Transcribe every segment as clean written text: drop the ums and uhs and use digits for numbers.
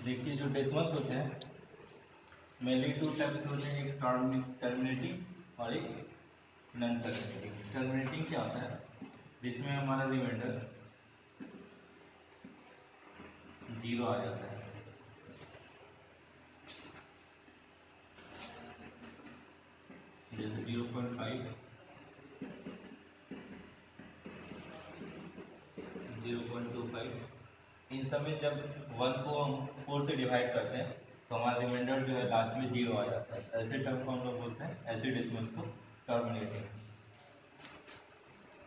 देखिए जो डेसिमल्स होते हैं मेनली टू टाइप्स होते हैं, एक टर्मिनेटिंग और एक नॉन टर्मिनेटिंग। टर्मिनेटिंग क्या होता है, जिसमें हमारा रिमाइंडर 0 आ जाता है। जैसे 0.5, 0.25, इन सब में जब 1 को हम 4 से डिवाइड करते हैं तो हमारा रिमाइंडर जो है लास्ट में 0 आ जाता है। ऐसे टर्म को हम लोग बोलते हैं, ऐसे डेसिमल्स को टर्मिनेटिंग।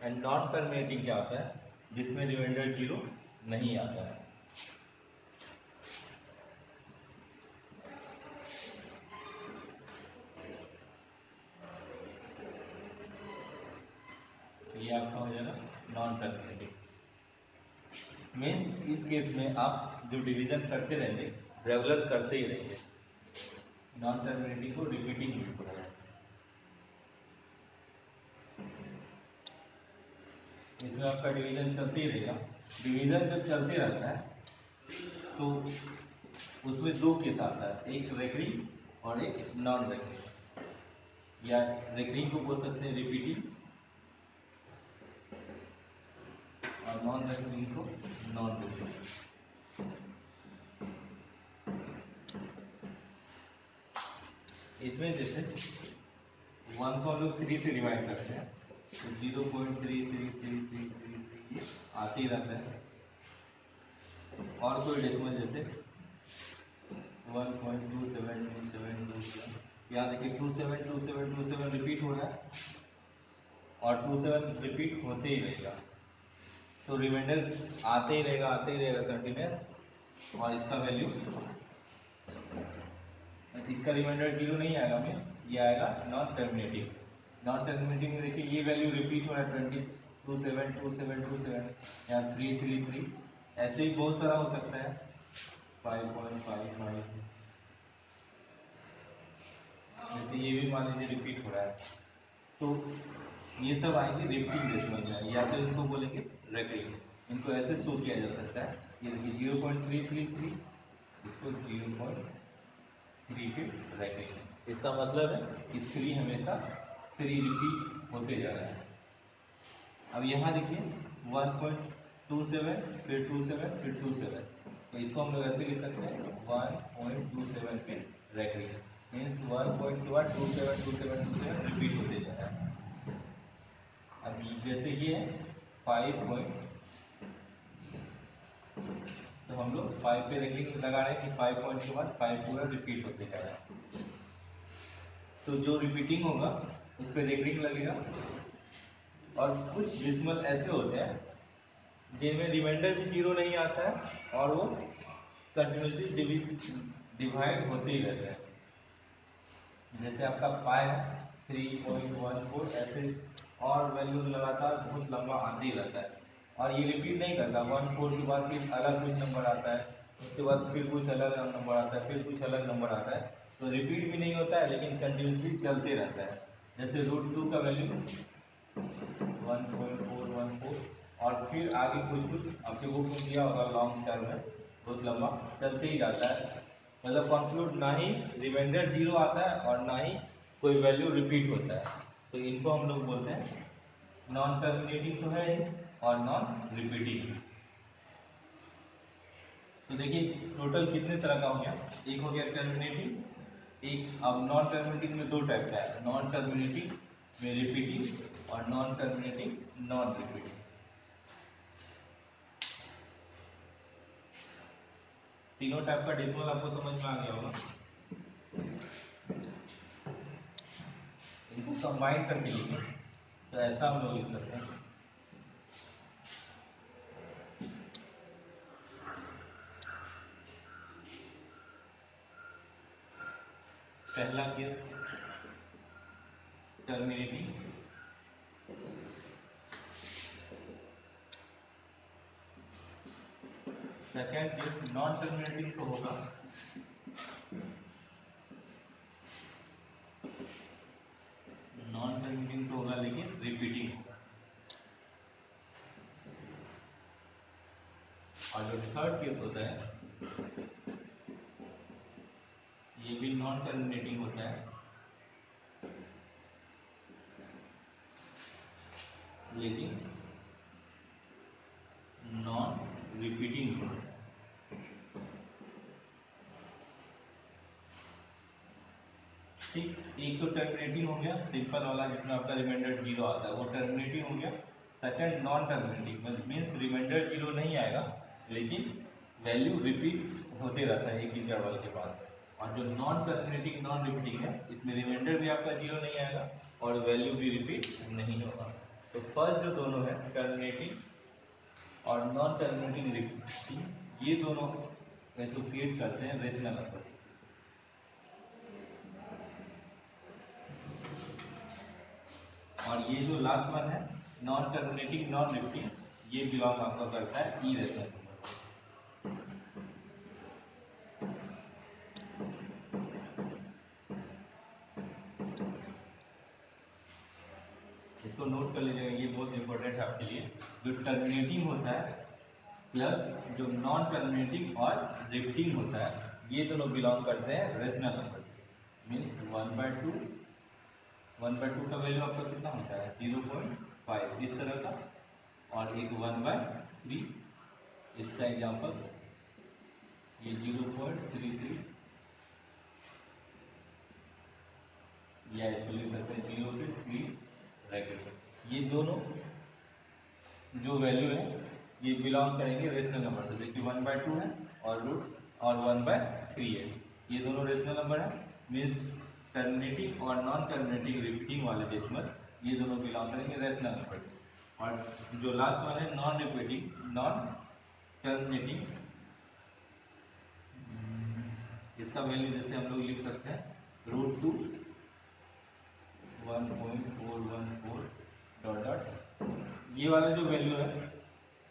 एंड नॉन टर्मिनेटिंग क्या होता है, जिसमें रिमाइंडर 0 नहीं आता है। तो ये आपका हो जाएगा नॉन टर्मिनेटिंग। मीन्स इस केस में आप जो डिवीजन करते रहेंगे रेगुलर करते ही रहेंगे। नॉन टर्मिनेटिंग को रिपीटिंग भी बोला जाता है। इसमें आपका डिवीजन चलते ही रहेगा। डिवीजन जब चलते रहता है तो उसमें दो केस आता है, एक रेकरिंग और एक नॉन रेकरिंग, या रेकरिंग को बोल सकते हैं रिपीटिंग और नॉन रेकरिंग को नॉन रिपीटिंग। इसमें जैसे 1 को हम लोग 3 से डिवाइड करते हैं तो 0.33333 ये आते ही रहता है। और कोई डेसिमल जैसे 1.272727, यहाँ देखिए 272727 रिपीट हो रहा है और 27 रिपीट होते ही रहेगा। तो रिमाइंडर आते ही रहेगा कंटिन्यूस। और इसका वैल्यू, इसका रिमाइंडर 0 नहीं आएगा, मीन्स ये आएगा नॉन टर्मिनेटिंग। नॉन टर्मिनेटिंग में देखिए ये वैल्यू रिपीट हो रहा है 272727, यहाँ 333, ऐसे ही बहुत सारा हो सकता है 5.55, जैसे ये भी मान लीजिए रिपीट हो रहा है। तो ये सब आएंगे रिपीटिंग डेसिमल में, या तो इनको बोलेंगे रेकरिंग। इनको ऐसे शो किया जा सकता है, ये देखिए 0.333, इसको 0.3 पे रेकरिंग। इसका मतलब है कि 3 हमेशा 3 रिपीट होते जा रहा है। अब यहाँ देखिए 1.27, फिर 27, फिर 27, तो इसको हम लोग ऐसे लिख सकते हैं 1.27 पे रेकरिंग, मीन्स 1.272727 रिपीट होते जा रहा है। अब जैसे ये है 5 तो हम लोग 5 पे रेकरिंग लगा रहे हैं कि 5 पॉइंट के बाद 5 पूरा रिपीट होते जा रहा है। तो जो रिपीटिंग होगा उस पर रेकरिंग लगेगा। और कुछ डेसिमल ऐसे होते हैं जिनमें रिमाइंडर भी 0 नहीं आता है और वो कंटिन्यूसली डिवाइड होते ही रहते हैं। जैसे आपका पाई है 3.14, ऐसे और वैल्यू लगातार बहुत लंबा आते ही रहता है और ये रिपीट नहीं करता। 1.4 के बाद फिर अलग कुछ नंबर आता है, उसके बाद फिर कुछ अलग नंबर आता है, फिर कुछ अलग नंबर आता है। तो रिपीट भी नहीं होता है लेकिन कंटिन्यूसली चलते रहता है। जैसे √2 का वैल्यू 1.414 और फिर आगे कुछ आपके बुक में दिया होगा, लॉन्ग टर्म है, बहुत लंबा चलते ही जाता है। मतलब कंक्लूड ना ही रिमाइंडर 0 आता है और ना ही कोई वैल्यू रिपीट होता है। तो इनको हम लोग बोलते हैं नॉन टर्मिनेटिंग तो है और नॉन रिपीटिंग। तो देखिए टोटल कितने तरह का हो गया, एक हो गया टर्मिनेटिंग, एक अब नॉन टर्मिनेटिंग में दो टाइप का है, नॉन टर्मिनेटिंग में रिपीटिंग और नॉन टर्मिनेटिंग नॉन रिपीटिंग। तीनों टाइप का डेसिमल आपको समझ में आ गया होगा। इनको कंबाइन करके लिखें तो ऐसा हम लोग लिख सकते हैं, पहला case terminating, second case non terminating तो होगा, नॉन टर्मिनेटिंग तो होगा लेकिन रिपीटिंग होगा। और जो थर्ड केस होता है ये भी नॉन टर्मिनेटिंग होता है, लेकिन नॉन रिपीटिंग होता है। ठीक, एक तो टर्मिनेटिंग हो गया सिंपल वाला जिसमें आपका रिमाइंडर 0 आता है, वो टर्मिनेटिंग हो गया। Second non terminating means remainder 0 नहीं आएगा, लेकिन वैल्यू रिपीट होते रहता है एक इंटरवल के बाद। और जो नॉन टर्मिनेटिंग नॉन रिपीटिंग है, इसमें रिमाइंडर भी आपका 0 नहीं आएगा और वैल्यू भी रिपीट नहीं होगा। तो फर्स्ट जो दोनों है टर्मिनेटिंग और नॉन टर्मिनेटिंग रिपीटिंग, ये दोनों एसोसिएट करते हैं रेशनल नंबर। और ये जो लास्ट वन है नॉन टर्मिनेटिंग नॉन रिपीटिंग, ये बिलोंग आपका करता है इरेशनल नंबर। इसको नोट कर लीजिएगा, ये बहुत इंपॉर्टेंट है आपके लिए। जो टर्मिनेटिंग होता है प्लस जो नॉन टर्मिनेटिंग और रिपीटिंग होता है, ये दोनों बिलोंग करते हैं रेशनल नंबर। मीन्स 1/2, 1/2 का वैल्यू आपका कितना होता है 0.5 इस तरह का, और एक 1/3, इसका एग्जाम्पल ये 0.33, या इसको लिख सकते हैं 0 के 3 ब्रैकेट। ये दोनों जो वैल्यू है ये बिलोंग करेंगे रेशनल नंबर से। देखिए 1/2 है और रूट और 1/3 है, ये दोनों रेशनल नंबर है। मीन्स टर्मिनेटिंग और नॉन टर्मिनेटिंग रिपीटिंग वाले डेसिमल, ये दोनों बिलोंग करेंगे रेशनल नंबर से। और जो लास्ट वाला है नॉन रिपीटिंग नॉन टर्मिनेटिंग, इसका वैल्यू जैसे हम लोग लिख सकते हैं √2 1.414 डॉट डॉट। ये वाला जो वैल्यू है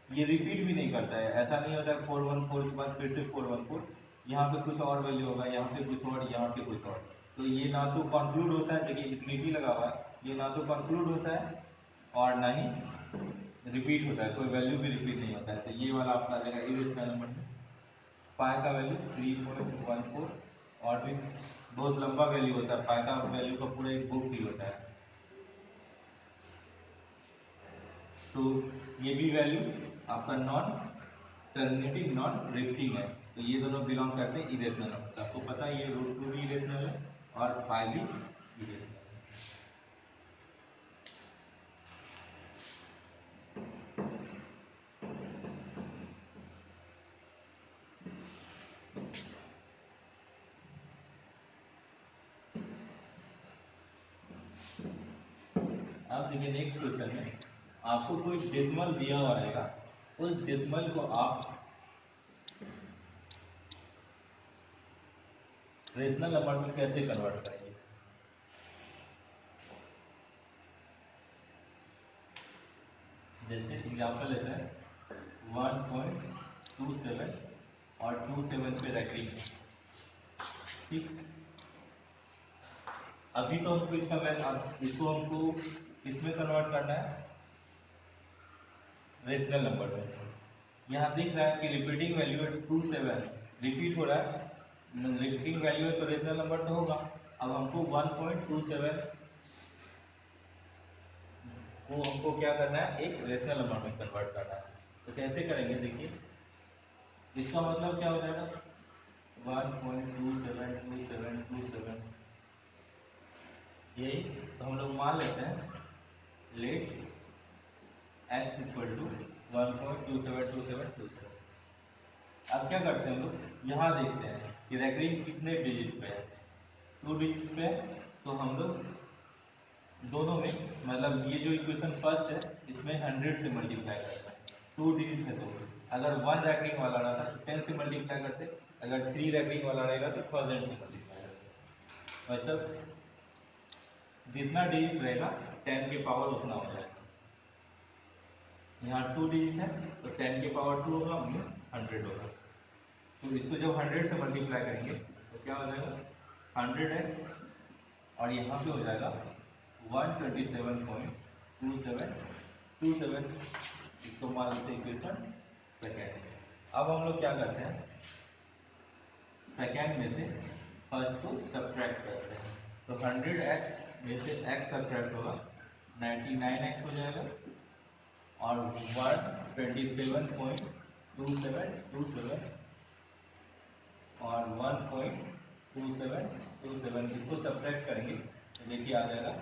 ये रिपीट भी नहीं करता है, ऐसा नहीं होता है 414 के बाद फिर से 414, यहाँ पे कुछ और वैल्यू होगा, यहाँ पे कुछ और, यहाँ पे कुछ और। तो ये ना तो कंक्लूड होता है, देखिए इन्फिनिटी लगा हुआ है, ये ना तो कंक्लूड होता है और ना ही रिपीट होता है, कोई वैल्यू भी रिपीट नहीं होता है। तो ये वाला आपका आ जाएगा इरेशनल नंबर में। पाई का वैल्यू 3.14, और भी बहुत लंबा वैल्यू होता है, पाई का वैल्यू का पूरा एक बुक ही होता है। तो ये भी वैल्यू आपका नॉन टर्मिनेटिंग नॉन रिपीटिंग है, तो ये दोनों बिलोंग करते हैं इरेशनल नंबर। आपको पता है ये √2 भी इरेशनल है और पाई भी इरेशनल है। अब देखिए नेक्स्ट क्वेश्चन में आपको कोई डेसिमल दिया हुआ रहेगा, उस डेसिमल को आप रेशनल नंबर में कैसे कन्वर्ट करेंगे। जैसे एग्जांपल लेते हैं 1.27 और 27 पे रैंकिंग। ठीक, अभी तो हमको इसको हमको इसमें कन्वर्ट करना है रेशनल नंबर में। यहाँ दिख रहा है कि रिपीटिंग वैल्यू है 27, रिपीट हो रहा है, रिपीटिंग वैल्यू है तो रेशनल नंबर तो होगा। अब हमको 1.27 को हमको क्या करना है एक रेशनल नंबर में कन्वर्ट करना है। तो कैसे करेंगे देखिए, इसका मतलब क्या हो जाएगा 1.272727, यही तो हम लोग मान लेते हैं लेट x इक्वल टू 1.272727। अब क्या करते हैं हम लोग यहाँ देखते हैं कि रैंकिंग कितने डिजिट पे है, 2 डिजिट पे है। तो हम लोग दोनों में मतलब ये जो इक्वेशन फर्स्ट है इसमें 100 से मल्टीप्लाई करते हैं, 2 डिजिट है तो अगर 1 रैंकिंग वाला रहता तो 10 से मल्टीप्लाई करते, अगर 3 रैंकिंग वाला रहेगा तो 1000 से मल्टीप्लाई करते। मतलब जितना डिजिट रहेगा 10 के पावर उतना हो जाएगा। यहाँ 2 डिजिट है तो 10 के पावर 2 होगा मीन्स 100 होगा। तो इसको जब 100 से मल्टीप्लाई करेंगे तो क्या हो जाएगा 100x, और यहाँ पे हो जाएगा 127.2727। इसको मान लेते हैं इक्वेशन सेकेंड। अब हम लोग क्या करते हैं सेकेंड में से फर्स्ट को सब्ट्रैक्ट करते हैं। तो 100x में से x सब्ट्रैक्ट होगा 99x हो जाएगा और 127.2727 और 1.2727 इसको सब्ट्रैक्ट करेंगे तो देखिए आ जाएगा,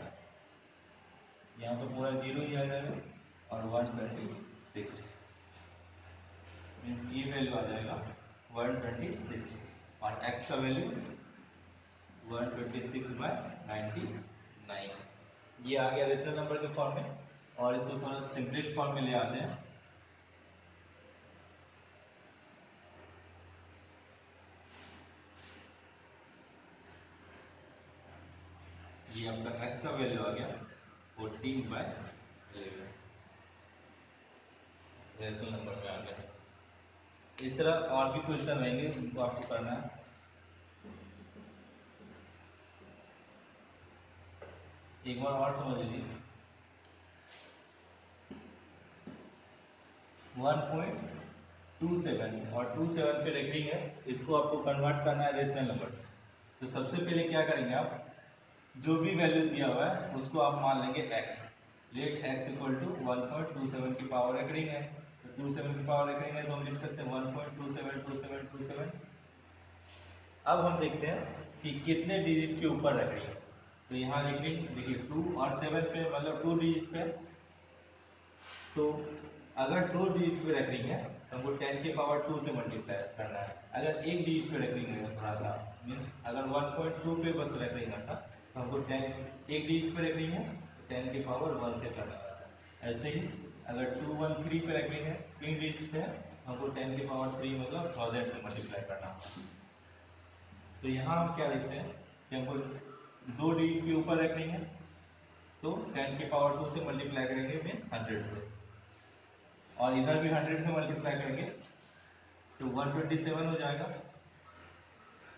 यहाँ तो पूरा जीरो ही आ जाएगा और 126 मीन्स ये वैल्यू आ जाएगा 126 और x का वैल्यू 126/99। ये आ गया रेशनल नंबर के फॉर्म में। और इसको थोड़ा सिंपलेस्ट फॉर्म में ले आते हैं। ये आपका x का वैल्यू आ गया 14/11 रेशनल नंबर में आ गया। इस तरह और भी क्वेश्चन रहेंगे जिनको आपको करना है। एक बार और समझ लीजिए, 1.27 और 27 पे रेकरिंग है, इसको आपको कन्वर्ट करना है रेशनल नंबर। तो सबसे पहले क्या करेंगे, आप जो भी वैल्यू दिया हुआ है उसको आप मान लेंगे x। Let x equal to 1.27 की पावर रेकरिंग है, तो 27 की पावर रेकरिंग है तो हम लिख सकते हैं 1.272727। अब हम देखते हैं कि कितने डिजिट के ऊपर रेकरिंग है। तो यहाँ रेकरिंग देखिए 2 और 7 पे, मतलब 2 डिजिट पे। तो अगर 2 डिजिट पे रेकरिंग है तो हमको 10 के पावर 2 से मल्टीप्लाई करना है। अगर एक डिजिट पे रेकरिंग है थोड़ा सा, मीन्स अगर 1.2 पे बस रेकरिंग करना तो हमको 10 एक डिजिट पे रेकरिंग है तो 10 के पावर 1 से करना है। ऐसे ही अगर 213 पे रेकरिंग है, 3 डिजिट पे है, हमको 10 के पावर 3 मतलब 1000 से मल्टीप्लाई करना है। तो यहाँ हम क्या लिखते हैं कि हमको 2 डिजिट के ऊपर रेकरिंग है तो 10 के पावर 2 से मल्टीप्लाई करेंगे मीन्स 100 से, और इधर भी 100 से मल्टीप्लाई करेंगे तो 127 हो जाएगा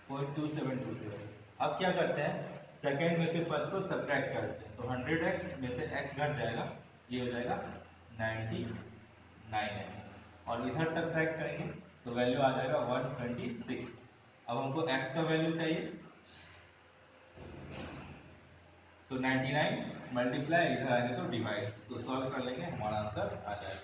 0.2727। अब क्या करते हैं, सेकेंड में से फर्स्ट को सब्ट्रैक्ट करते हैं। तो 100x में से x घट जाएगा, ये हो जाएगा 99x, और इधर सब्ट्रैक्ट करेंगे तो वैल्यू आ जाएगा 126। अब हमको x का वैल्यू चाहिए, तो 99 मल्टीप्लाई, इधर आएंगे तो डिवाइड, तो सॉल्व कर लेंगे, हमारा आंसर आ जाएगा।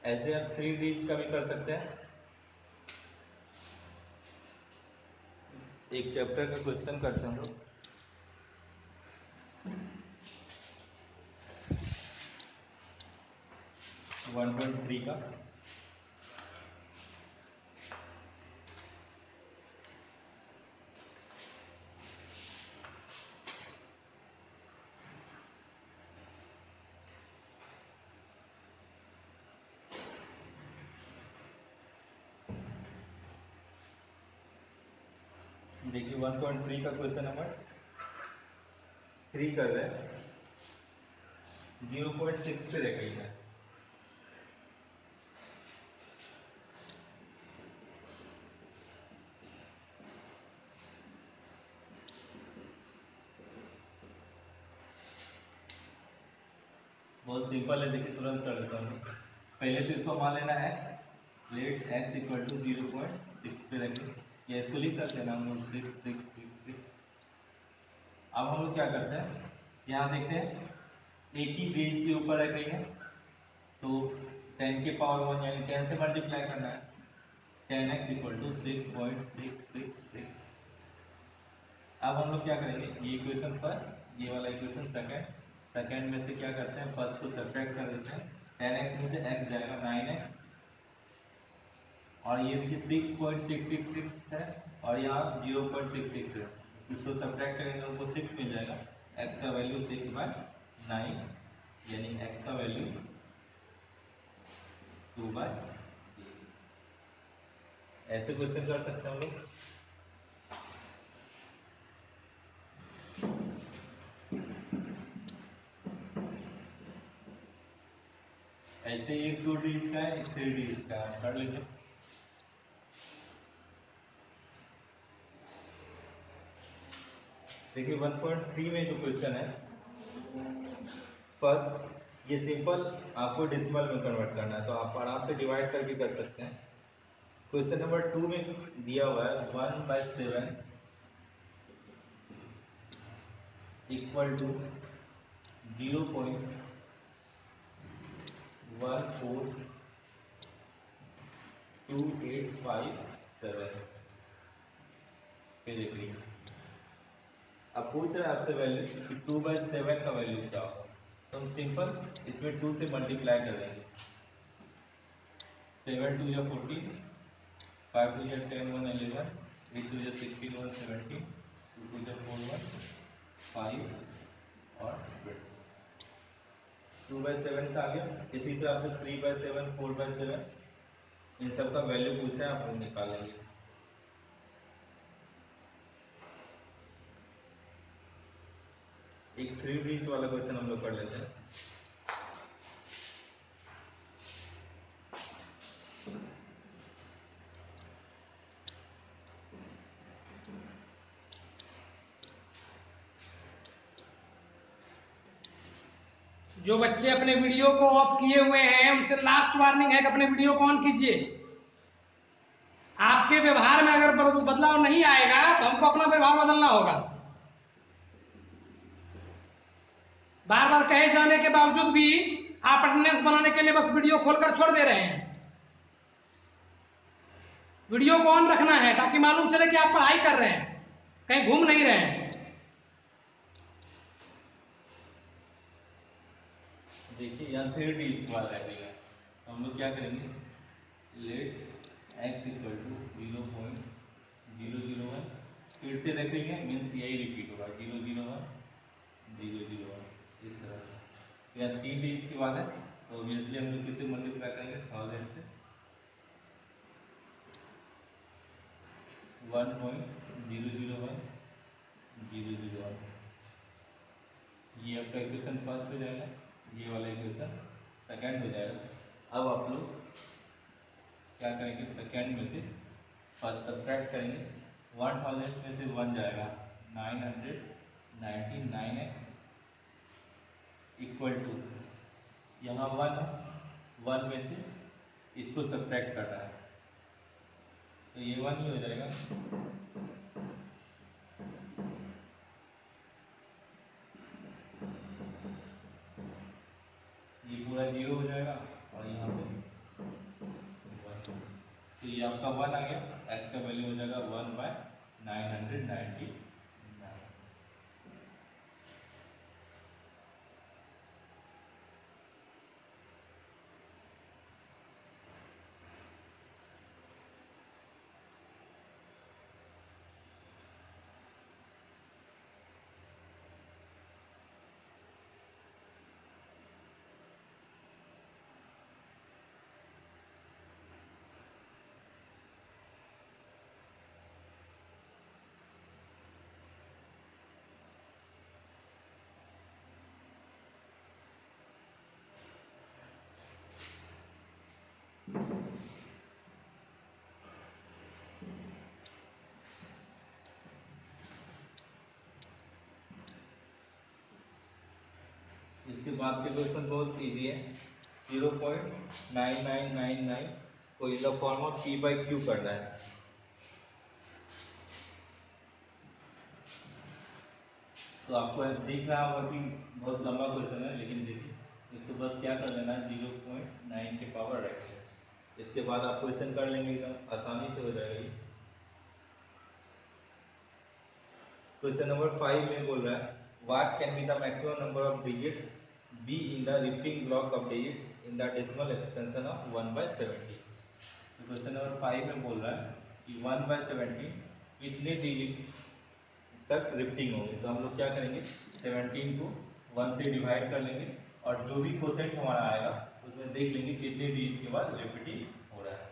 ऐसे आप 3 डिजिट का भी कर सकते हैं। एक चैप्टर का क्वेश्चन करते हैं हम लोग। 1.3 का देखिए, 1.3 का क्वेश्चन नंबर 3 कर रहे हैं, 0.6 पे रह गई है। बहुत सिंपल है, देखिए तुरंत कर देता हूँ। पहले से इसको मान लेना x, let x equal to 0.6 पे रखें, या इसको लिख सकते हैं ना हम लोग 6666। अब हम लोग क्या करते हैं, यहाँ देखते हैं एक ही डिजिट के ऊपर रख रही है तो 10 के पावर 1 यानी 10 से मल्टीप्लाई करना है। 10x equal to 6.666। अब हम लोग क्या करेंगे, ये इक्वेशन फर्स्ट, ये वाला इक्वेशन सेकंड। सेकंड में से क्या करते हैं, फर्स्ट को सब्ट्रैक्ट कर देते हैं। 10x में से x जाएगा 9x, और ये देखिए 6.666 है और यहाँ 0.66 है, इसको सब्ट्रैक्ट करेंगे हमको 6 मिल जाएगा। x का वैल्यू 6/9 यानी x का वैल्यू 2/8। ऐसे क्वेश्चन कर सकते हैं हम लोग। ऐसे एक 2 डिजिट का है, एक 3 डिजिट का है, कर लीजिए। देखिए 1.3 में जो क्वेश्चन है, फर्स्ट ये सिंपल आपको डेसिमल में कन्वर्ट करना है, तो आप आराम से डिवाइड करके कर सकते हैं। क्वेश्चन नंबर 2 में दिया हुआ है 1/7 इक्वल टू 0.14287 पे देखिए। अब पूछ रहे हैं आपसे वैल्यू कि 2/7 का वैल्यू क्या होगा, तो हम सिंपल इसमें 2 से मल्टीप्लाई कर देंगे। 7 2 या 14, 5 2 या 10 1 11, 8 2 या 16 1 17, 2 2 या 4 1 5 और 2/7 का आ गया। इसी तरह से 3/7 4/7 इन सब का वैल्यू पूछा है, आप लोग निकालेंगे। एक 3 डिजिट वाला क्वेश्चन हम लोग कर लेते हैं। जो बच्चे अपने वीडियो को ऑफ किए हुए हैं उनसे लास्ट वार्निंग है कि अपने वीडियो को ऑन कीजिए। आपके व्यवहार में अगर बदलाव नहीं आएगा तो हमको अपना व्यवहार बदलना होगा। बार बार कहे जाने के बावजूद भी आप अटेंडेंस बनाने के लिए बस वीडियो खोलकर छोड़ दे रहे हैं। वीडियो को ऑन रखना है ताकि मालूम चले कि आप पढ़ाई कर रहे हैं, कहीं घूम नहीं रहे हैं। देखिए यहाँ 3 डिजिट वाला रहेगा, तो हम लोग क्या करेंगे, लेट x इक्वल टू 0.001 फिर से रखेंगे, मीन्स यही रिपीट होगा 001 001 इस तरह से। यहाँ 3 डिजिट की बात है, तो ऑब्वियसली हम लोग किससे मल्टीप्लाई करेंगे, 1000 से। 1.001 001 ये आपका इक्वेशन फर्स्ट हो जाएगा, ये वाला इक्वेशन सेकंड हो जाएगा। अब आप लोग क्या करेंगे, सेकंड में से फर्स्ट सब्ट्रैक्ट करेंगे। 1000 में से 1 जाएगा, 999x इक्वल टू, यहाँ 1 है, 1 में से इसको सब्ट्रैक्ट करना है, तो ये 1 ही हो जाएगा। ये पूरा 0 हो जाएगा और यहाँ पे 1, तो ये आपका 1 आ गया। x का वैल्यू हो जाएगा 1/999। इसके बाद के क्वेश्चन बहुत इजी है। 0.9999 को in the form of p/q करना है। तो आपको दिख रहा होगा कि बहुत लंबा क्वेश्चन है, लेकिन देखिए इसके बाद क्या कर लेना है, 0.9 के पावर रखें, इसके बाद आप क्वेश्चन कर लेंगे, एकदम आसानी से हो जाएगा ये। क्वेश्चन नंबर 5 में बोल रहा है what can be the maximum number of digits be in the repeating block of digits in the decimal expansion of 1/70। तो क्वेश्चन नंबर 5 में बोल रहा है कि 1/70 कितने डिजिट तक रिपीटिंग होंगे। तो हम लोग क्या करेंगे, 17 को 1 से डिवाइड कर लेंगे और जो भी क्वोशेंट हमारा आएगा उसमें देख लेंगे कितने डिजिट के बाद रिपीटिंग हो रहा है।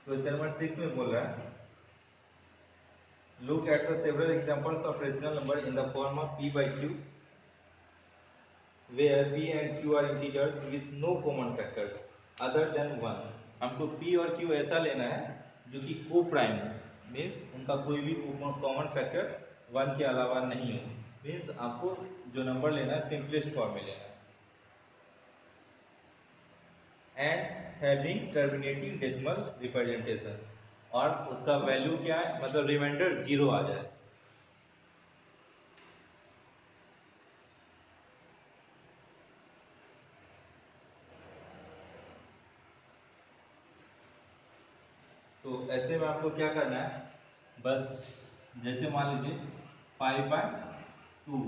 क्वेश्चन नंबर 6 में बोल रहा है Look at the several examples of rational number in the form of p by q, where p and q are integers with no common factors other than 1. हमको p और q ऐसा लेना है जो कि को प्राइम हो, मीन्स उनका कोई भी कॉमन फैक्टर 1 के अलावा नहीं हो। मीन्स आपको जो नंबर लेना है सिंपलेस्ट फॉर्म में लेना है। And having terminating decimal representation, और उसका वैल्यू क्या है, मतलब रिमाइंडर 0 आ जाए। तो ऐसे में आपको क्या करना है, बस जैसे मान लीजिए 5/2,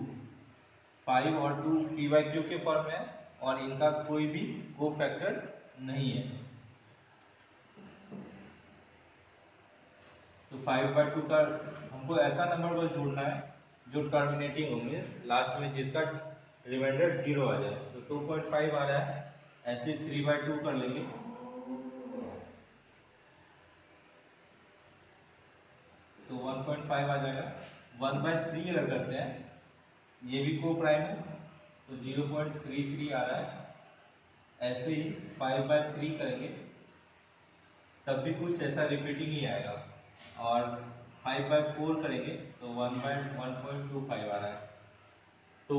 5 और 2 p बाई क्यू के फॉर्म में है और इनका कोई भी को फैक्टर नहीं है। तो 5/2 का हमको ऐसा नंबर बस ढूंढना है जो टर्मिनेटिंग हो, मीन्स लास्ट में जिसका रिमाइंडर 0 आ जाए। तो 2.5 आ रहा है, ऐसे 3/2 कर लेंगे। तो 1.5 आ जाएगा। 1/3 अगर करते हैं, ये भी को प्राइम है तो 0.33 आ रहा है। ऐसे ही 5/3 करेंगे तब भी कुछ ऐसा रिपीटिंग ही आएगा, और 5/4 करेंगे तो 1/1.25 आ रहा है। तो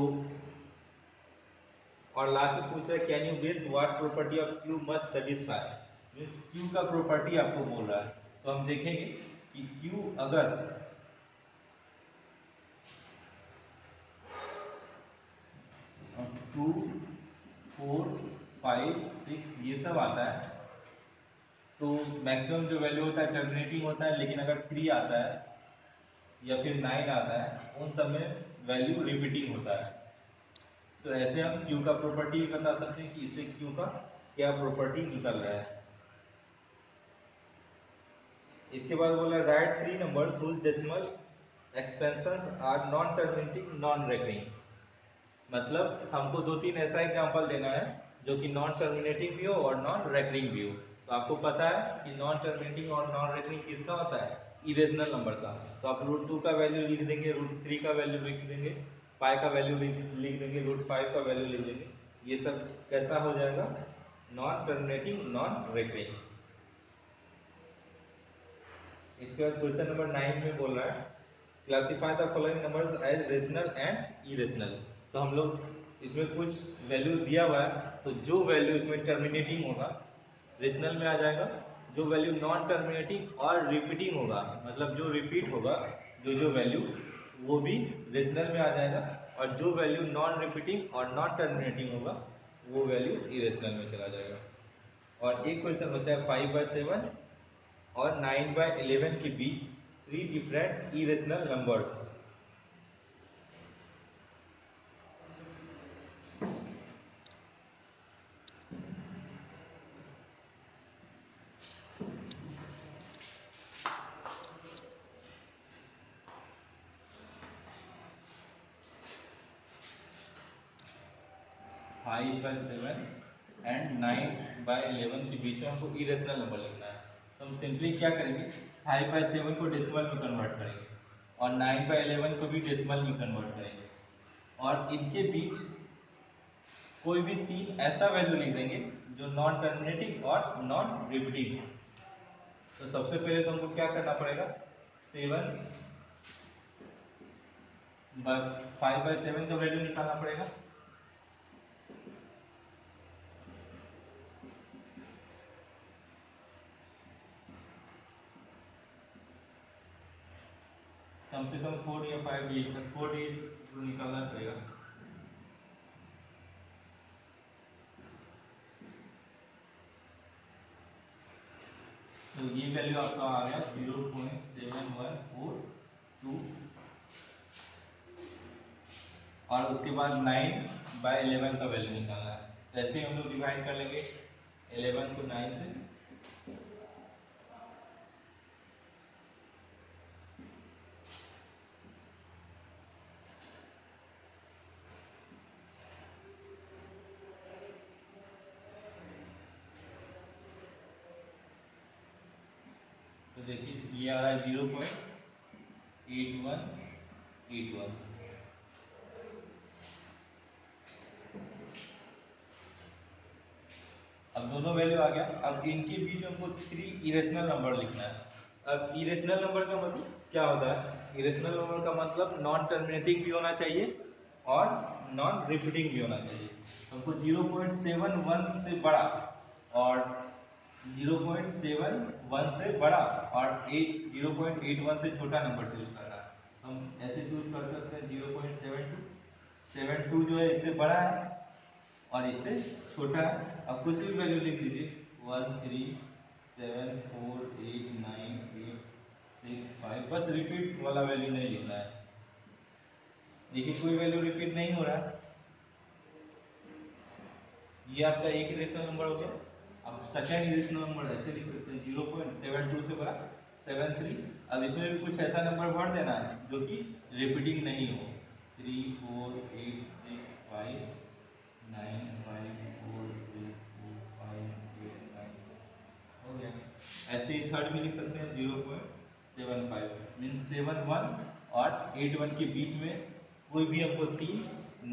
और लास्ट में पूछ रहा है can you guess what property of Q must satisfy, means Q का प्रॉपर्टी आपको बोल रहा है। तो हम देखेंगे कि क्यू अगर 2, 4, 5, 6 ये सब आता है तो मैक्सिमम जो वैल्यू होता है टर्मिनेटिंग होता है, लेकिन अगर 3 आता है या फिर 9 आता है उन सब में वैल्यू रिपीटिंग होता है। तो ऐसे हम क्यू का प्रॉपर्टी भी बता सकते हैं कि इससे क्यू का क्या प्रॉपर्टी निकल रहा है। इसके बाद बोला write 3 numbers whose decimal expansions are non terminating non recurring, मतलब हमको 2-3 ऐसा एग्जांपल देना है जो कि नॉन टर्मिनेटिंग भी हो और नॉन रेकरिंग भी हो। तो आपको पता है कि नॉन टर्मिनेटिंग और नॉन रेकरिंग किसका होता है, इरेशनल नंबर का। तो आप √2 का वैल्यू लिख देंगे, √3 का वैल्यू लिख देंगे, पाई का वैल्यू लिख देंगे, √5 का वैल्यू लिख देंगे। ये सब कैसा हो जाएगा, नॉन टर्मिनेटिंग नॉन रेकरिंग। इसके बाद क्वेश्चन नंबर 9 में बोल रहा है classify the following numbers as rational and irrational. तो हम लोग इसमें कुछ वैल्यू दिया हुआ है, तो जो वैल्यू इसमें टर्मिनेटिंग होगा रेशनल में आ जाएगा, जो वैल्यू नॉन टर्मिनेटिंग और रिपीटिंग होगा, मतलब जो रिपीट होगा जो वैल्यू वो भी रेशनल में आ जाएगा, और जो वैल्यू नॉन रिपीटिंग और नॉन टर्मिनेटिंग होगा वो वैल्यू इरेशनल में चला जाएगा। और एक क्वेश्चन होता है 5/7 और 9/11 के बीच 3 different irrational numbers. Five by seven and 9/11 के बीच में हमको इरेशनल नंबर लिखना है। तो हम सिंपली क्या करेंगे, 5/7 को डेसिमल में कन्वर्ट करेंगे और 9/11 को भी डेसिमल में कन्वर्ट करेंगे, और इनके बीच कोई भी 3 ऐसा वैल्यू लिख देंगे जो नॉन टर्मिनेटिंग और नॉन रिपीटिंग हो। तो सबसे पहले तो हमको क्या करना पड़ेगा, 5/7 का वैल्यू निकालना पड़ेगा। कम से कम 4 या 5 डिजिट तक 4 डिजिट निकालना पड़ेगा। तो ये वैल्यू आपका आ गया 0.7142, और उसके बाद 9/11 का वैल्यू निकालना है। ऐसे ही हम लोग डिवाइड कर लेंगे 11 को 9 से। तो देखिए ये आ रहा है 0.7142, 8181। अब दोनों वैल्यू आ गया। अब इनके बीच हमको 3 इरेशनल नंबर लिखना है। अब इरेशनल नंबर का मतलब क्या होता है? इरेशनल नंबर का मतलब नॉन टर्मिनेटिंग भी होना चाहिए और नॉन रिपीटिंग भी होना चाहिए। हमको 0.71 से बड़ा और 0.71 से बड़ा और 0.81 से छोटा नंबर चूज करना है। हम ऐसे चूज कर सकते हैं 0.72। 72 जो है इससे बड़ा है और इससे छोटा है। अब कुछ भी वैल्यू लिख दीजिए 1 3 7 4 8 9 8 6 5। बस रिपीट वाला वैल्यू नहीं लिखना है। देखिए कोई वैल्यू रिपीट नहीं हो रहा है। ये आपका एक इरेशनल नंबर हो गया। अब सेकेंड इरेशनल नंबर ऐसे लिख सकते हैं 0.72 से बड़ा 73। अब इसमें भी कुछ ऐसा नंबर भर देना है जो कि रिपीटिंग नहीं हो। 3 4 8 6 5 9 5 4 3 4 5 8 9 हो गया। ऐसे ही थर्ड में लिख सकते हैं 0.75 मीन्स 71 और 81 के बीच में कोई भी हमको 3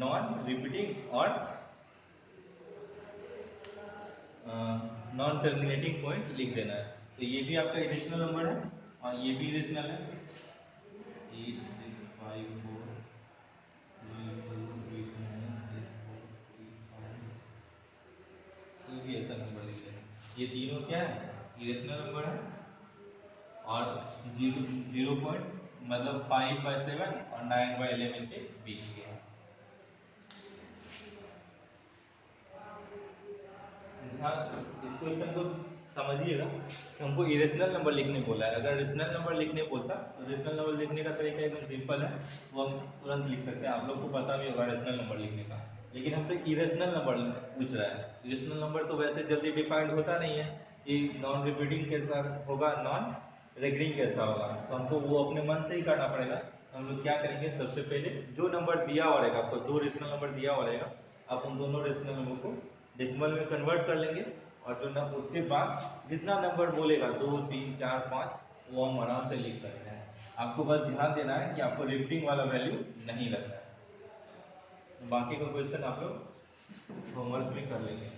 नॉन रिपीटिंग और नॉन टर्मिनेटिंग पॉइंट लिख देना है। तो ये भी आपका इरेशनल नंबर है और ये भी इरेशनल है। 8 6 5 4 3 2 8 9 6 4 3 5। कोई भी ऐसा नंबर लिख देना। ये तीनों क्या है? इरेशनल नंबर है और 0 पॉइंट मतलब 5/7 और 9/11 के बीच के हैं। हाँ, इस क्वेश्चन को समझिएगा कि हमको इरेशनल नंबर लिखने बोला है। अगर रेशनल नंबर लिखने बोलता तो रेशनल नंबर लिखने का तरीका एकदम सिंपल है, वो हम तुरंत लिख सकते हैं। आप लोग को पता भी होगा रेशनल नंबर लिखने का। लेकिन हमसे इरेशनल नंबर पूछ रहा है। इरेशनल नंबर तो वैसे जल्दी डिफाइंड होता नहीं है कि नॉन रिपीटिंग कैसा होगा, नॉन रेकरिंग कैसा होगा। तो हमको वो अपने मन से ही करना पड़ेगा। हम लोग क्या करेंगे, सबसे पहले जो नंबर दिया हुआ रहेगा, आपको 2 रेशनल नंबर दिया हुआ रहेगा, आप उन दोनों रेशनल नंबर को डेसिमल में कन्वर्ट कर लेंगे और जो न उसके बाद जितना नंबर बोलेगा 2 3 4 5 वो हम आराम से लिख सकते हैं। आपको बस ध्यान देना है कि आपको रिपीटिंग वाला वैल्यू नहीं रखना है। बाकी का क्वेश्चन आप लोग होमवर्क में कर लेंगे।